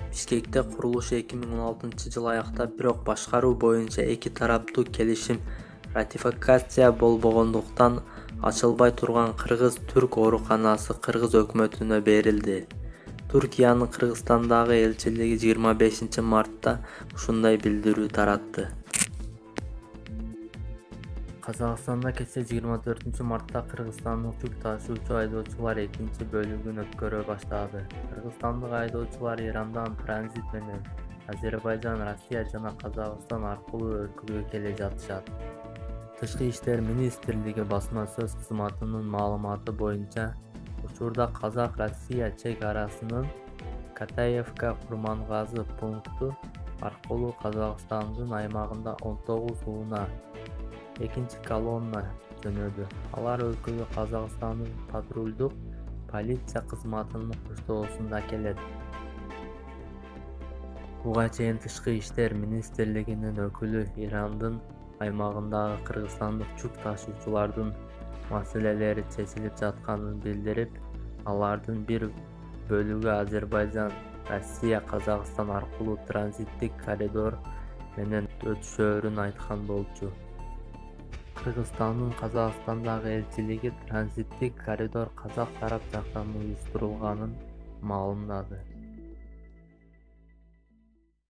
Бишкекте курулуш 2016-жылы аяктап, бирок башкаруу боюнча эки тараптуу келишим ратификация болбогондуктан ачылбай турган кыргыз-түрк ооруканасы кыргыз өкмөтүнө берилди. Түркиянын Кыргызстандагы элчилиги 25-мартта ушундай билдирүү таратты. Казакстанда кечээ 24-мартта кыргызстандык жүк ташуучу айдоочулар экинчи бөлүгүн өткөрө баштады. Кыргызстандык айдоочулар Ирандан транзит менен Азербайжан, Россия жана Казакстан аркылуу өлкөгө келе жатышат. Тышкы иштер министрлиги басма сөз кызматынын маалыматы боюнча, учурда Казак-Россия чек арасынын Катаевка Курмангазы пункту аркылуу Казакстандын аймагында 19 унаа экинчи колонна жөнөдү. Алар өлкөгө Казакстандын патрулдук полиция кызматынын коштоосунда келет. Буга чейин Тышкы иштер министрлигинин өкүлү Ирандын аймагындагы кыргызстандык жүк ташуучулардын маселелери чечилип жатканын билдирип, алардын бир бөлүгү Азербайжан, Россия, Казакстан аркылуу транзиттик коридор менен өтүшөөрүн айткан болчу. Кыргызстандын Казакстандагы элчилиги транзиттик коридор казак тарап жактан уюштурулганын маалымдады.